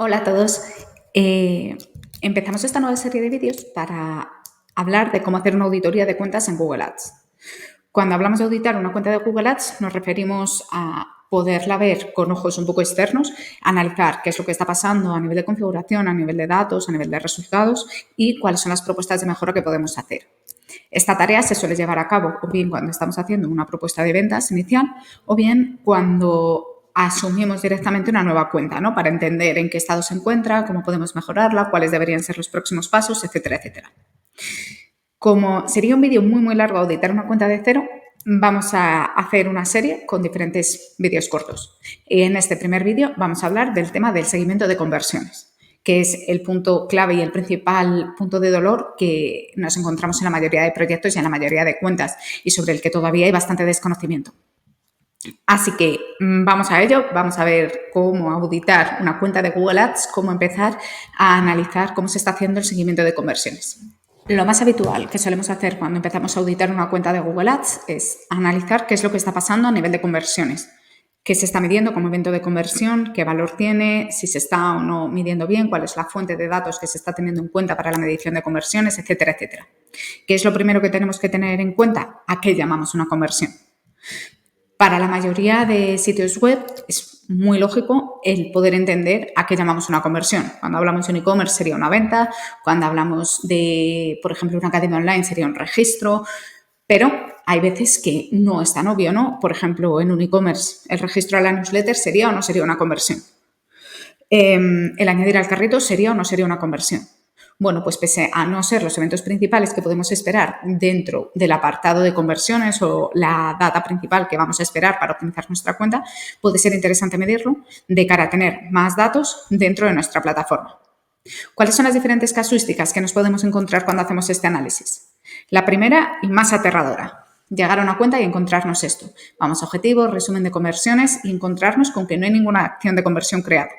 Hola a todos. Empezamos esta nueva serie de vídeos para hablar de cómo hacer una auditoría de cuentas en Google Ads. Cuando hablamos de auditar una cuenta de Google Ads, nos referimos a poderla ver con ojos un poco externos, analizar qué es lo que está pasando a nivel de configuración, a nivel de datos, a nivel de resultados y cuáles son las propuestas de mejora que podemos hacer. Esta tarea se suele llevar a cabo o bien cuando estamos haciendo una propuesta de ventas inicial o bien cuando asumimos directamente una nueva cuenta, ¿no? Para entender en qué estado se encuentra, cómo podemos mejorarla, cuáles deberían ser los próximos pasos, etcétera, etcétera. Como sería un vídeo muy largo auditar una cuenta de cero, vamos a hacer una serie con diferentes vídeos cortos. Y en este primer vídeo vamos a hablar del tema del seguimiento de conversiones, que es el punto clave y el principal punto de dolor que nos encontramos en la mayoría de proyectos y en la mayoría de cuentas y sobre el que todavía hay bastante desconocimiento. Así que vamos a ello, vamos a ver cómo auditar una cuenta de Google Ads, cómo empezar a analizar cómo se está haciendo el seguimiento de conversiones. Lo más habitual que solemos hacer cuando empezamos a auditar una cuenta de Google Ads es analizar qué es lo que está pasando a nivel de conversiones, qué se está midiendo como evento de conversión, qué valor tiene, si se está o no midiendo bien, cuál es la fuente de datos que se está teniendo en cuenta para la medición de conversiones, etcétera, etcétera. ¿Qué es lo primero que tenemos que tener en cuenta? ¿A qué llamamos una conversión? Para la mayoría de sitios web es muy lógico el poder entender a qué llamamos una conversión. Cuando hablamos de un e-commerce sería una venta, cuando hablamos de, por ejemplo, una academia online sería un registro, pero hay veces que no es tan obvio, ¿no? Por ejemplo, en un e-commerce, ¿el registro a la newsletter sería o no sería una conversión? ¿El añadir al carrito sería o no sería una conversión? Bueno, pues pese a no ser los eventos principales que podemos esperar dentro del apartado de conversiones o la data principal que vamos a esperar para optimizar nuestra cuenta, puede ser interesante medirlo de cara a tener más datos dentro de nuestra plataforma. ¿Cuáles son las diferentes casuísticas que nos podemos encontrar cuando hacemos este análisis? La primera y más aterradora, llegar a una cuenta y encontrarnos esto. Vamos a objetivos, resumen de conversiones y encontrarnos con que no hay ninguna acción de conversión creada.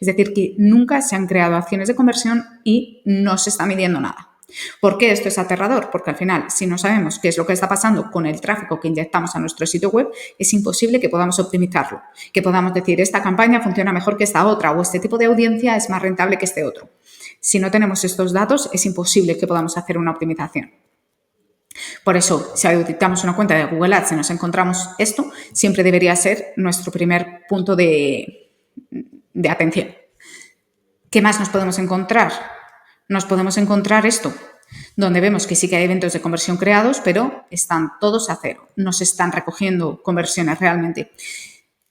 Es decir, que nunca se han creado acciones de conversión y no se está midiendo nada. ¿Por qué esto es aterrador? Porque al final, si no sabemos qué es lo que está pasando con el tráfico que inyectamos a nuestro sitio web, es imposible que podamos optimizarlo, que podamos decir esta campaña funciona mejor que esta otra o este tipo de audiencia es más rentable que este otro. Si no tenemos estos datos, es imposible que podamos hacer una optimización. Por eso, si auditamos una cuenta de Google Ads y nos encontramos esto, siempre debería ser nuestro primer punto de atención. ¿Qué más nos podemos encontrar? Nos podemos encontrar esto, donde vemos que sí que hay eventos de conversión creados, pero están todos a cero. No se están recogiendo conversiones realmente.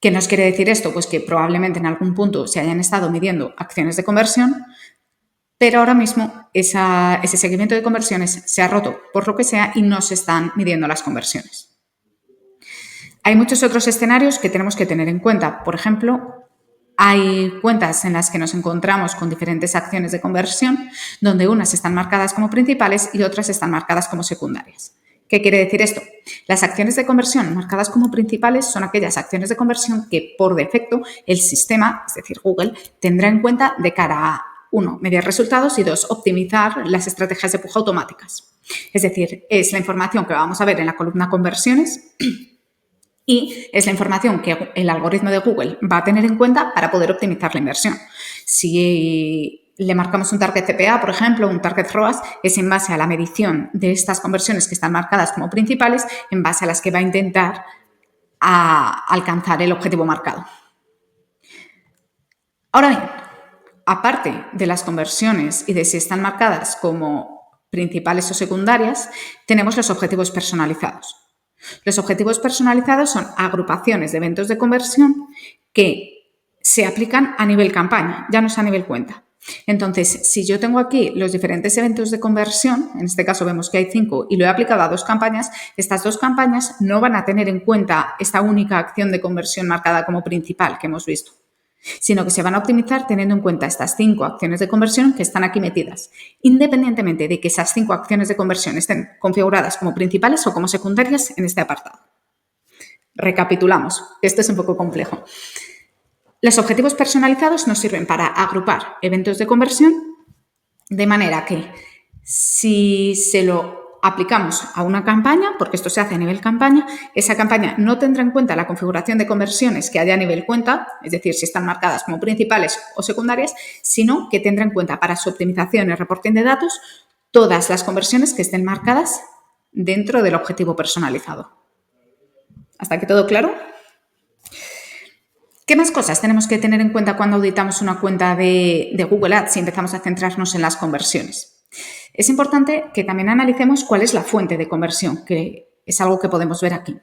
¿Qué nos quiere decir esto? Pues que probablemente en algún punto se hayan estado midiendo acciones de conversión, pero ahora mismo ese seguimiento de conversiones se ha roto por lo que sea y no se están midiendo las conversiones. Hay muchos otros escenarios que tenemos que tener en cuenta. Por ejemplo, hay cuentas en las que nos encontramos con diferentes acciones de conversión, donde unas están marcadas como principales y otras están marcadas como secundarias. ¿Qué quiere decir esto? Las acciones de conversión marcadas como principales son aquellas acciones de conversión que por defecto el sistema, es decir, Google, tendrá en cuenta de cara a, 1, medir resultados y 2, optimizar las estrategias de puja automáticas. Es decir, es la información que vamos a ver en la columna conversiones y es la información que el algoritmo de Google va a tener en cuenta para poder optimizar la inversión. Si le marcamos un target CPA, por ejemplo, un target ROAS, es en base a la medición de estas conversiones que están marcadas como principales, en base a las que va a intentar alcanzar el objetivo marcado. Ahora bien, aparte de las conversiones y de si están marcadas como principales o secundarias, tenemos los objetivos personalizados. Los objetivos personalizados son agrupaciones de eventos de conversión que se aplican a nivel campaña, ya no es a nivel cuenta. Entonces, si yo tengo aquí los diferentes eventos de conversión, en este caso vemos que hay 5 y lo he aplicado a 2 campañas, estas 2 campañas no van a tener en cuenta esta única acción de conversión marcada como principal que hemos visto, sino que se van a optimizar teniendo en cuenta estas 5 acciones de conversión que están aquí metidas, independientemente de que esas 5 acciones de conversión estén configuradas como principales o como secundarias en este apartado. Recapitulamos, esto es un poco complejo. Los objetivos personalizados nos sirven para agrupar eventos de conversión de manera que si se lo aplicamos a una campaña, porque esto se hace a nivel campaña, esa campaña no tendrá en cuenta la configuración de conversiones que haya a nivel cuenta, es decir, si están marcadas como principales o secundarias, sino que tendrá en cuenta para su optimización y reporting de datos todas las conversiones que estén marcadas dentro del objetivo personalizado. ¿Hasta aquí todo claro? ¿Qué más cosas tenemos que tener en cuenta cuando auditamos una cuenta de Google Ads y empezamos a centrarnos en las conversiones? Es importante que también analicemos cuál es la fuente de conversión, que es algo que podemos ver aquí.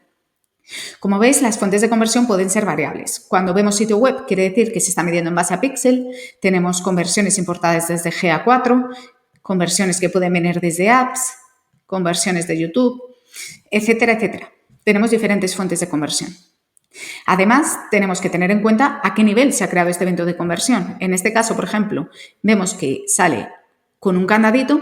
Como veis, las fuentes de conversión pueden ser variables. Cuando vemos sitio web, quiere decir que se está midiendo en base a píxel. Tenemos conversiones importadas desde GA4, conversiones que pueden venir desde apps, conversiones de YouTube, etcétera, etcétera. Tenemos diferentes fuentes de conversión. Además, tenemos que tener en cuenta a qué nivel se ha creado este evento de conversión. En este caso, por ejemplo, vemos que sale con un candadito.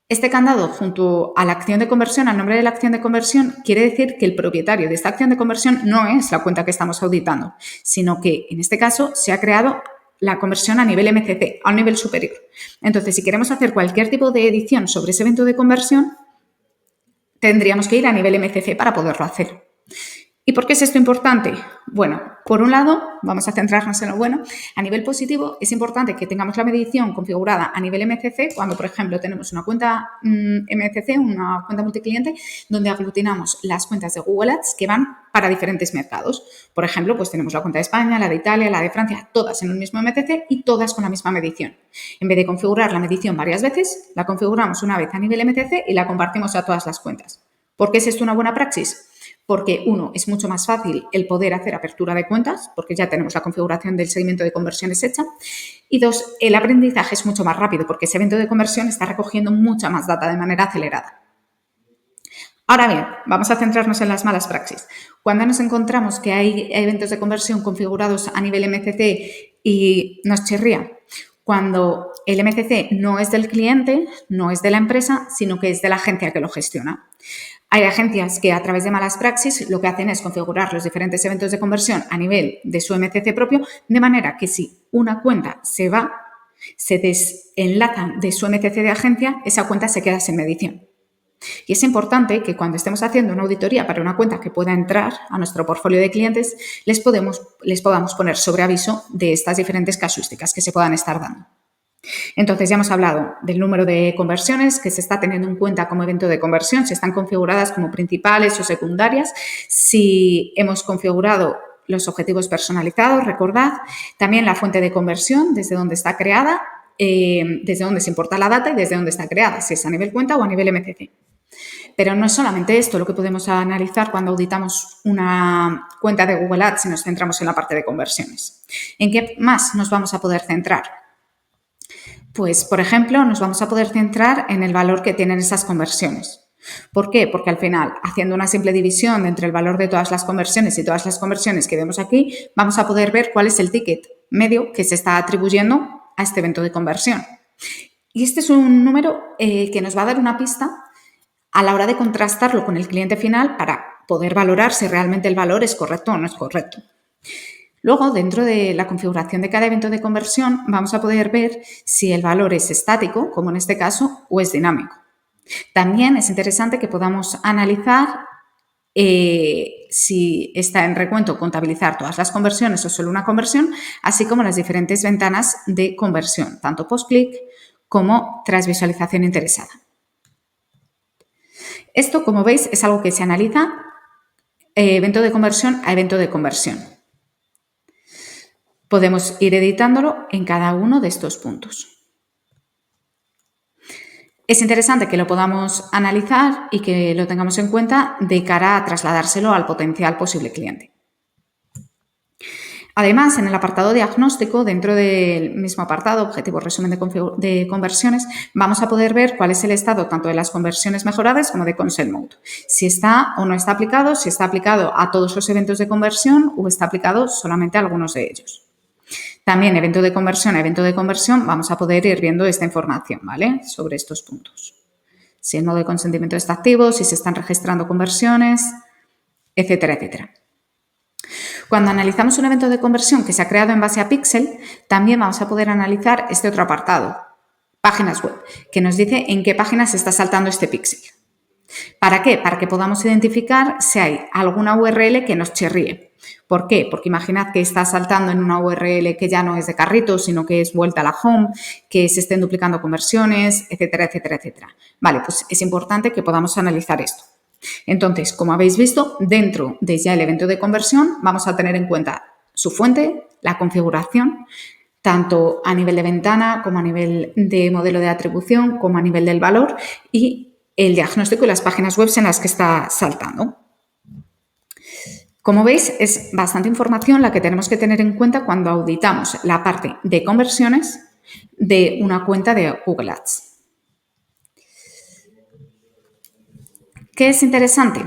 Este candado, junto a la acción de conversión, al nombre de la acción de conversión, quiere decir que el propietario de esta acción de conversión no es la cuenta que estamos auditando, sino que, en este caso, se ha creado la conversión a nivel MCC, a un nivel superior. Entonces, si queremos hacer cualquier tipo de edición sobre ese evento de conversión, tendríamos que ir a nivel MCC para poderlo hacer. ¿Y por qué es esto importante? Bueno, por un lado, vamos a centrarnos en lo bueno. A nivel positivo, es importante que tengamos la medición configurada a nivel MCC cuando, por ejemplo, tenemos una cuenta MCC, una cuenta multicliente, donde aglutinamos las cuentas de Google Ads que van para diferentes mercados. Por ejemplo, pues tenemos la cuenta de España, la de Italia, la de Francia, todas en un mismo MCC y todas con la misma medición. En vez de configurar la medición varias veces, la configuramos una vez a nivel MCC y la compartimos a todas las cuentas. ¿Por qué es esto una buena praxis? Porque, uno, es mucho más fácil el poder hacer apertura de cuentas, porque ya tenemos la configuración del seguimiento de conversiones hecha. Y dos, el aprendizaje es mucho más rápido, porque ese evento de conversión está recogiendo mucha más data de manera acelerada. Ahora bien, vamos a centrarnos en las malas praxis. Cuando nos encontramos que hay eventos de conversión configurados a nivel MCC y nos chirría, cuando el MCC no es del cliente, no es de la empresa, sino que es de la agencia que lo gestiona. Hay agencias que a través de malas praxis lo que hacen es configurar los diferentes eventos de conversión a nivel de su MCC propio, de manera que si una cuenta se va, se desenlaza de su MCC de agencia, esa cuenta se queda sin medición. Y es importante que cuando estemos haciendo una auditoría para una cuenta que pueda entrar a nuestro portfolio de clientes, les podamos poner sobre aviso de estas diferentes casuísticas que se puedan estar dando. Entonces, ya hemos hablado del número de conversiones que se está teniendo en cuenta como evento de conversión, si están configuradas como principales o secundarias, si hemos configurado los objetivos personalizados, recordad, también la fuente de conversión, desde donde está creada, desde donde se importa la data y desde donde está creada, si es a nivel cuenta o a nivel MCC. Pero no es solamente esto lo que podemos analizar cuando auditamos una cuenta de Google Ads y nos centramos en la parte de conversiones. ¿En qué más nos vamos a poder centrar? Pues, por ejemplo, nos vamos a poder centrar en el valor que tienen esas conversiones. ¿Por qué? Porque al final, haciendo una simple división entre el valor de todas las conversiones y todas las conversiones que vemos aquí, vamos a poder ver cuál es el ticket medio que se está atribuyendo a este evento de conversión. Y este es un número que nos va a dar una pista a la hora de contrastarlo con el cliente final para poder valorar si realmente el valor es correcto o no es correcto. Luego, dentro de la configuración de cada evento de conversión, vamos a poder ver si el valor es estático, como en este caso, o es dinámico. También es interesante que podamos analizar si está en recuento contabilizar todas las conversiones o solo una conversión, así como las diferentes ventanas de conversión, tanto post-click como tras visualización interesada. Esto, como veis, es algo que se analiza evento de conversión a evento de conversión. Podemos ir editándolo en cada uno de estos puntos. Es interesante que lo podamos analizar y que lo tengamos en cuenta de cara a trasladárselo al potencial posible cliente. Además, en el apartado diagnóstico, dentro del mismo apartado, objetivo resumen de conversiones, vamos a poder ver cuál es el estado tanto de las conversiones mejoradas como de Consent Mode. Si está o no está aplicado, si está aplicado a todos los eventos de conversión o está aplicado solamente a algunos de ellos. También evento de conversión a evento de conversión vamos a poder ir viendo esta información, ¿vale? Sobre estos puntos. Si el modo de consentimiento está activo, si se están registrando conversiones, etcétera, etcétera. Cuando analizamos un evento de conversión que se ha creado en base a píxel, también vamos a poder analizar este otro apartado, páginas web, que nos dice en qué páginas se está saltando este píxel. ¿Para qué? Para que podamos identificar si hay alguna URL que nos chirríe. ¿Por qué? Porque imaginad que está saltando en una URL que ya no es de carrito, sino que es vuelta a la home, que se estén duplicando conversiones, etcétera, etcétera, etcétera. Vale, pues es importante que podamos analizar esto. Entonces, como habéis visto, dentro de ya el evento de conversión vamos a tener en cuenta su fuente, la configuración, tanto a nivel de ventana como a nivel de modelo de atribución, como a nivel del valor y el diagnóstico y las páginas web en las que está saltando. Como veis, es bastante información la que tenemos que tener en cuenta cuando auditamos la parte de conversiones de una cuenta de Google Ads. ¿Qué es interesante?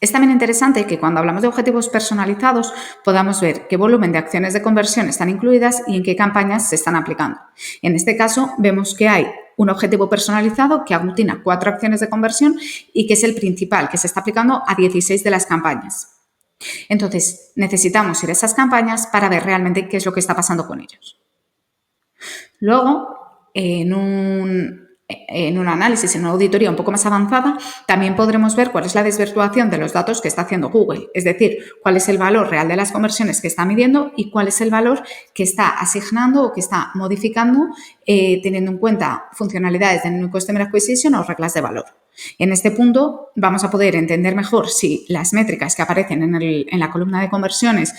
Es también interesante que cuando hablamos de objetivos personalizados podamos ver qué volumen de acciones de conversión están incluidas y en qué campañas se están aplicando. En este caso, vemos que hay un objetivo personalizado que aglutina 4 acciones de conversión y que es el principal, que se está aplicando a 16 de las campañas. Entonces, necesitamos ir a esas campañas para ver realmente qué es lo que está pasando con ellos. Luego, en un análisis, en una auditoría un poco más avanzada, también podremos ver cuál es la desvirtuación de los datos que está haciendo Google, es decir, cuál es el valor real de las conversiones que está midiendo y cuál es el valor que está asignando o que está modificando teniendo en cuenta funcionalidades de New Customer Acquisition o reglas de valor. En este punto vamos a poder entender mejor si las métricas que aparecen en la columna de conversiones,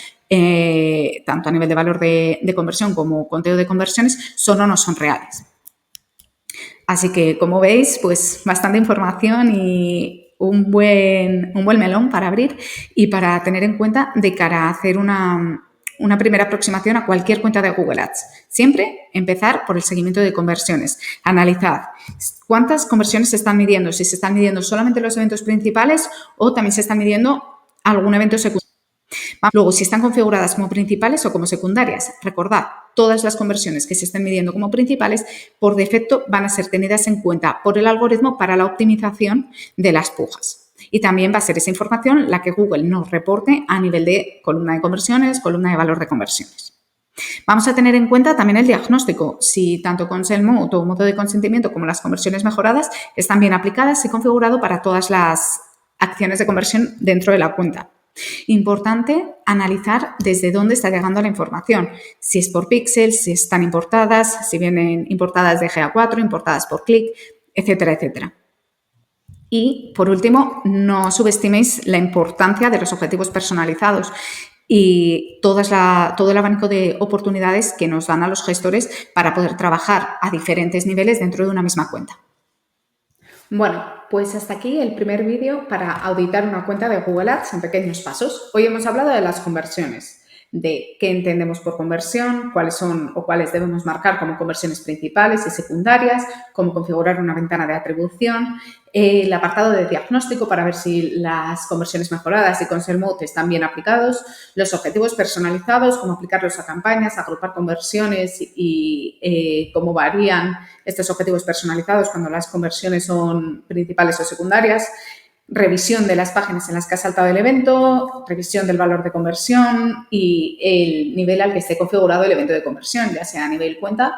tanto a nivel de valor de conversión como conteo de conversiones, son o no son reales. Así que, como veis, pues bastante información y un buen melón para abrir y para tener en cuenta de cara a hacer una primera aproximación a cualquier cuenta de Google Ads. Siempre empezar por el seguimiento de conversiones. Analizad cuántas conversiones se están midiendo, si se están midiendo solamente los eventos principales o también se están midiendo algún evento secundario. Luego, si están configuradas como principales o como secundarias, recordad, todas las conversiones que se estén midiendo como principales, por defecto van a ser tenidas en cuenta por el algoritmo para la optimización de las pujas. Y también va a ser esa información la que Google nos reporte a nivel de columna de conversiones, columna de valor de conversiones. Vamos a tener en cuenta también el diagnóstico, si tanto Consent Mode o modo de consentimiento como las conversiones mejoradas están bien aplicadas y configurado para todas las acciones de conversión dentro de la cuenta. Importante analizar desde dónde está llegando la información, si es por píxeles, si están importadas, si vienen importadas de GA4, importadas por clic, etcétera, etcétera. Y, por último, no subestiméis la importancia de los objetivos personalizados y todo el abanico de oportunidades que nos dan a los gestores para poder trabajar a diferentes niveles dentro de una misma cuenta. Bueno, pues hasta aquí el primer vídeo para auditar una cuenta de Google Ads en pequeños pasos. Hoy hemos hablado de las conversiones, de qué entendemos por conversión, cuáles son o cuáles debemos marcar como conversiones principales y secundarias, cómo configurar una ventana de atribución, el apartado de diagnóstico para ver si las conversiones mejoradas y Consent Mode están bien aplicados, los objetivos personalizados, cómo aplicarlos a campañas, agrupar conversiones y cómo varían estos objetivos personalizados cuando las conversiones son principales o secundarias, revisión de las páginas en las que ha saltado el evento, revisión del valor de conversión y el nivel al que esté configurado el evento de conversión, ya sea a nivel cuenta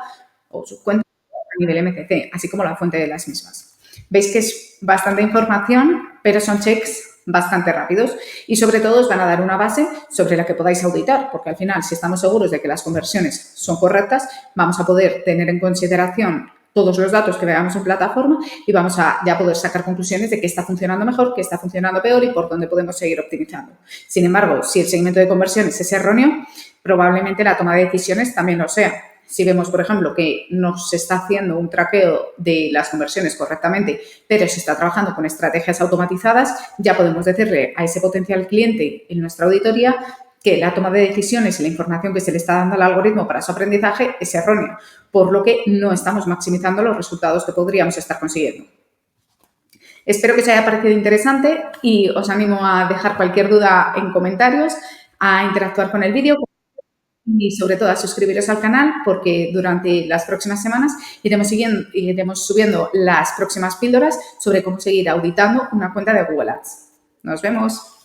o subcuenta o a nivel MCC, así como la fuente de las mismas. Veis que es bastante información, pero son checks bastante rápidos y sobre todo os van a dar una base sobre la que podáis auditar, porque al final, si estamos seguros de que las conversiones son correctas, vamos a poder tener en consideración todos los datos que veamos en plataforma y vamos a ya poder sacar conclusiones de qué está funcionando mejor, qué está funcionando peor y por dónde podemos seguir optimizando. Sin embargo, si el seguimiento de conversiones es erróneo, probablemente la toma de decisiones también lo sea. Si vemos, por ejemplo, que no se está haciendo un traqueo de las conversiones correctamente, pero se está trabajando con estrategias automatizadas, ya podemos decirle a ese potencial cliente en nuestra auditoría que la toma de decisiones y la información que se le está dando al algoritmo para su aprendizaje es errónea, por lo que no estamos maximizando los resultados que podríamos estar consiguiendo. Espero que os haya parecido interesante y os animo a dejar cualquier duda en comentarios, a interactuar con el vídeo y sobre todo a suscribiros al canal porque durante las próximas semanas iremos subiendo las próximas píldoras sobre cómo seguir auditando una cuenta de Google Ads. Nos vemos.